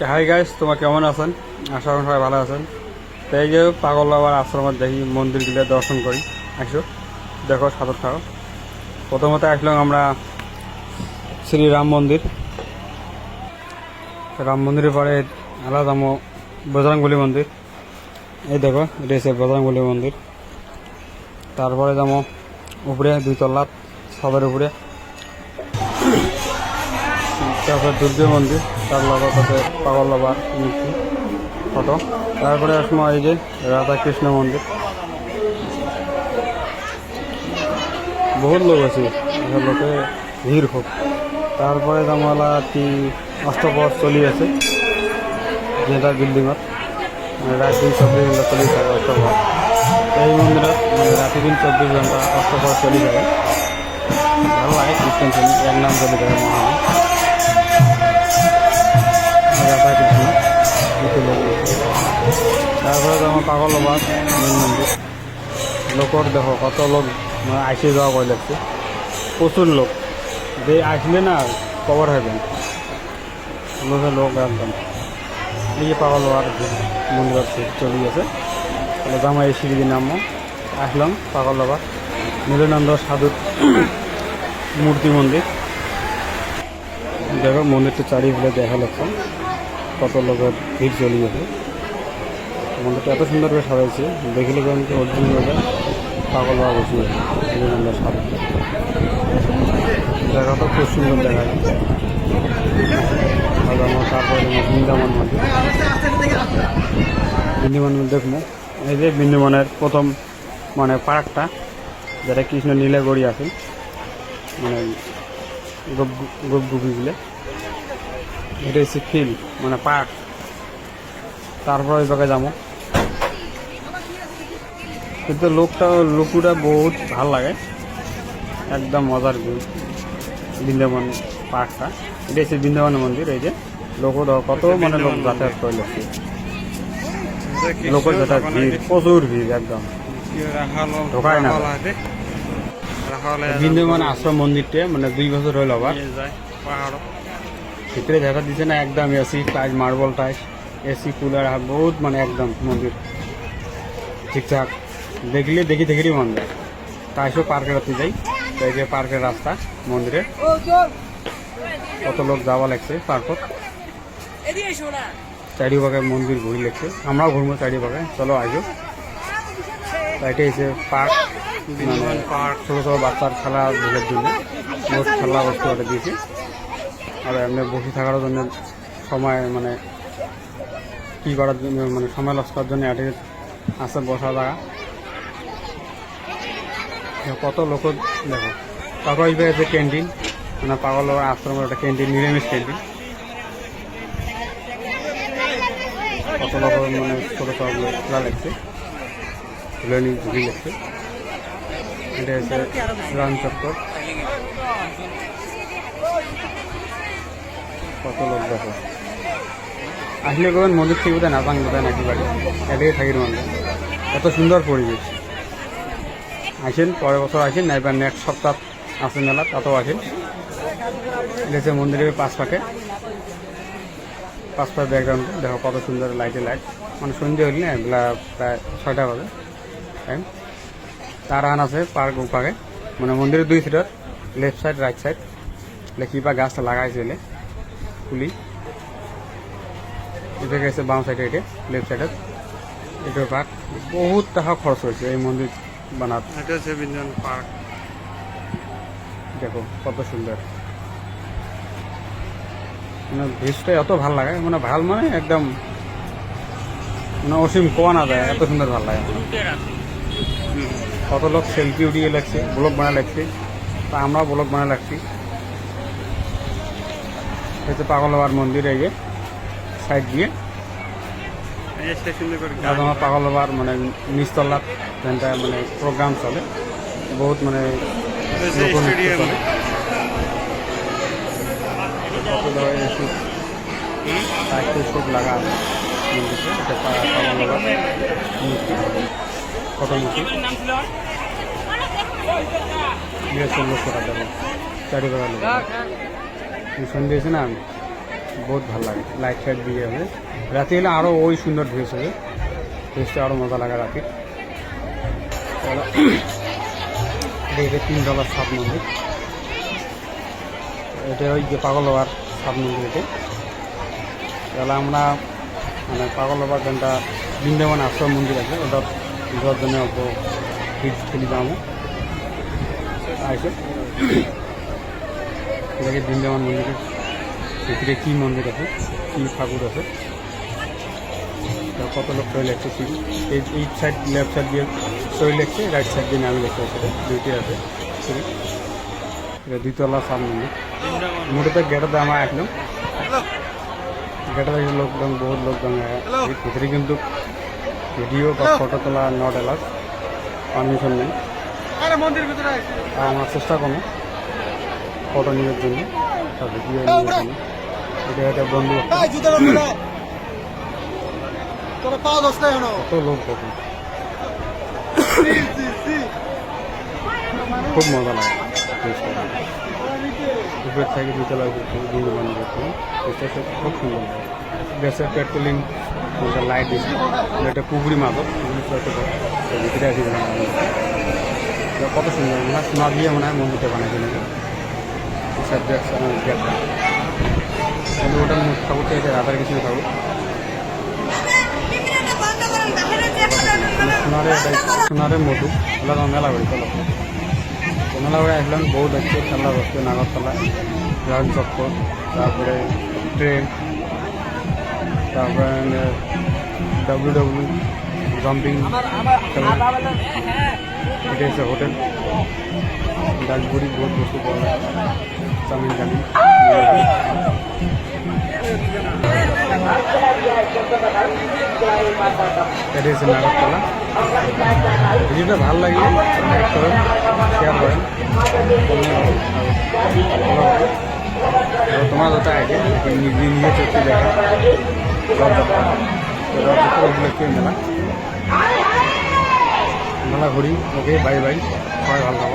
Hi guys, তোমরা কেমন আছেন? আশা করি সবাই ভালো আছেন। তো এই যে পাগল বাবার আশ্রমে দেখি মন্দিরগুলো দর্শন করি। আসো দেখো, সাথে থাকো। প্রথমত আসলাম আমরা শ্রী রাম মন্দির। রাম মন্দিরের পরে আলাদা যাবো বজরংবলী মন্দির। এই দেখো, এটা হচ্ছে বজরংবলী মন্দির। তারপরে যাবো উপরে 2 তলা সবের উপরে। তারপরে দুর্গা মন্দির, তার লগত আছে পাগল বাবার মূর্তি ফটো। তারপরে আসবো এই যে রাধা কৃষ্ণ মন্দির। বহুত লোক আছে, লোকে ভিড় খুব। তারপরে জামালা কি অষ্টপথ চলি আছে, যেটা বিল্ডিংত রাত দিন 24 ঘন্টা চলি থাকে অষ্টপথ। এই মন্দিরত রাতি দিন 24 ঘন্টা অষ্টপথ চলি থাকে। ভালো লাগে কীর্তন চলি, এক নাম চলি থাকে মহানাম রাধা কৃষ্ণ। তারপরে যেমন পাগল বাবার মেন মন্দির। লোকর দেখো কত লোক, মানে আইসে যাওয়া ভয় লাগছে, প্রচুর লোক। যে আসলে না কভার হবেন লোক একদম। এই যে পাগল বাবার মন্দির চলে গেছে। তাহলে জামা এই সিঁড়ি দিয়ে নামবো। আসলাম পাগল বাবার নীলানন্দ সাধুর মূর্তি মন্দির। দেখো মন্দিরটা চারিদিকে দেখা লাগছে, কত লোকের ভিড় চলে গেছে। মন্দিরটা এত সুন্দর করে সাজাইছে, দেখলে কিন্তু অরিজিনাল পাগল বাবা বসে গেছে নীলানন্দ সাধু। দেখা তো খুব সুন্দর দেখা যাচ্ছে। তারপরে বৃন্দাবন মন্দির। বৃন্দাবন দেখবো এই যে বৃন্দাবনের প্রথম মানে পার্কটা, যেটা কৃষ্ণ নীলাগড়ি আছে, মানে গোপগুপিগুলো। এটা হচ্ছে ফিল্ড, মানে পার্ক। তারপর ওই জায়গায় যাবো। কিন্তু লোকটা বহুত ভাল লাগে, একদম মজার বৃন্দাবন পার্কটা। এটা হচ্ছে বৃন্দাবন মন্দির। এই যে লোক কত মানে লোক যাতায়াত করে লোক, লোকের যাতায়াত ভিড়, প্রচুর ভিড়, একদম ঢোকায় না। বৃন্দাবন আশ্রম মন্দিরটা মানে 2 বছর হইল আবার ভিতরে দেখা দিচ্ছে না, একদম এসি টাইস, মার্বল টাইস, এসি কুলার, বহুত মানে একদম মন্দির ঠিকঠাক। দেখি মন যায়। তাই সব পার্কের রাতে যাই। তো এই যে পার্কের রাস্তা মন্দিরে, কত লোক যাওয়া লাগছে পার্কত। চারিভাগে মন্দির ঘুরি লাগছে, আমরাও ঘুরবো চারিভাগে। চলো আইসো। এটাই হচ্ছে পার্ক, মানে পার্ক ছোটো ছোটো বাচ্চার খেলা ধুলের জন্য বহুত খেলা বস্তু ওটা দিয়েছে। আর এমনি বসে থাকার জন্য সময়, মানে কী করার জন্য, মানে সময় লস করার জন্য এটা আছে বসা জায়গা। কত লোক দেখো। তারপর এই যে ক্যান্টিন, মানে পাগল আশ্রমের একটা ক্যান্টিন, নিরামিষ ক্যান্টিন। কত লোক মানে ছোটো ছোটো খোলা লাগছে, ঘুরি লাগছে। এটা হচ্ছে রাম চক্কর। কত লোক দেখো। আসলে কবেন মন্দির থেকে বোধহয় না পান বোধহয় নাকি বাড়ি, এদিকে থাকির মন্দির। এত সুন্দর পরিবেশ। আসেন, পরের বছর আসেন, না এবার নেক্সট সপ্তাহ আছে মেলা, তাতেও আসেন। এটা হচ্ছে মন্দিরের পাঁচ পাটে ব্যাকগ্রাউন্ডে দেখো কত সুন্দর লাইট। মানে সন্ধ্যে হইলে না, এগুলা প্রায় 6টা বাজে টাইম। তার আন আছে পার্ক উপাগে, মানে মন্দিরের 2 সাইডের লেফট সাইড রাইট সাইড কিবা গাছটা লাগাইছে ফুলি। এটা গেছে বাম সাইডে, এটা লেফট সাইডে। এটার পার্ক বহুত টাকা খরচ হয়েছে এই মন্দির বানাতে। এটা হচ্ছে বৃন্দাবন পার্ক। দেখো কত সুন্দর, মানে ভিউজটা এত ভাল লাগে, মানে ভাল মানে একদম মানে অসীম কোয়া না যায়, এত সুন্দর ভাল লাগে। কত লোক সেলফি উঠিয়ে লাগছে, ব্লগ বানা লাগছে। তা আমরাও ব্লগ বানা লাগছি। হচ্ছে পাগল বাবার মন্দির। এই যে সাইড দিয়ে আমার পাগল বাবার মানে নিচতলার যেটা মানে প্রোগ্রাম চলে, বহুত মানে চলে। খুব লাগা আছে মন্দিরটা। এটা পাগল বাবার মূর্তি, কত মূর্তি লোক করা যাবে চারিবার লোক। সন্ধে হয়েছে না, বহুত ভালো লাগে, লাইট ফাইট দিয়ে হবে। রাতে এলে আরও ওই সুন্দর ড্রেস হবে, ড্রেসটা আরও মজা লাগে রাতে। এটা 3 তলার সাত মন্দির, এটা ওই যে পাগল বাবার সাত মন্দির। এটা তাহলে আমরা মানে পাগল বাবার যেটা বৃন্দাবন আশ্রম মন্দির আছে, ওটা যাওয়ার জন্য অল্প ফিজ খেলি যাবো আছে। এটাকে বৃন্দাবন মন্দিরের ভিতরে কী মন্দির আছে, কী ঠাকুর আছে, কত লোক সই লাগছে। এই সাইড লেফট সাইড দিয়ে সই লাগছে, রাইট সাইড দিয়ে নামি লাগছে, সেটা দুইটি আছে। এটা 2 তলা সাত মন্দির। মোটাতে গেটাতে আমার একদম গেটা দেখে লোকজন, বহুত লোকজন ভিতরে কিন্তু ভিডিও বা ফটো তোলা নট এলাউড, পারমিশন নেই। আর আমার চেষ্টা করবো ফটো নেওয়ার জন্য, ভিডিও নেওয়ার জন্য। এটা একটা বন্ধু, কত লোক কখন, খুব মজা লাগে। উপরের থেকে 2 তলা বৃন্দাবন দেখুন, খুব সুন্দর লাগে। গ্যাসের পেট্রোলিং লাইট দিচ্ছে, একটা পুকুরি মাদক ভিতরে আসি কত সুন্দর। মনে হয় সোনা দিয়ে মনে হয় মন্দিরটা বানাইছে নাকি গেটটা। ওটার মুখ ঠাকুরটা এটা রাধার কৃষ্ণ ঠাকুর। সোনারের মধু ওগুলো মেলা করি। চলো মেলা করে আসলাম, বউ দেখছে খেলা করছে নাগরতলা, রান চক্কর, তারপরে ট্রেন, তারপরে WW জাম্পিং খেলা। এটা হচ্ছে হোটেল ডাকগুড়ি, বহুত বস্তু পাওয়া যায়, চামিন কালি। এটা হচ্ছে নাগরতলা। ভিডিওটা ভালো লাগলে লাইক করেন, শেয়ার করেন। তোমার যত আইডিয়া নিজে নিজে চোখে দেখা উপলক্ষে মেলা মেলা ঘুরি। ওকে, বাই বাই, সবাই ভালো থাকো।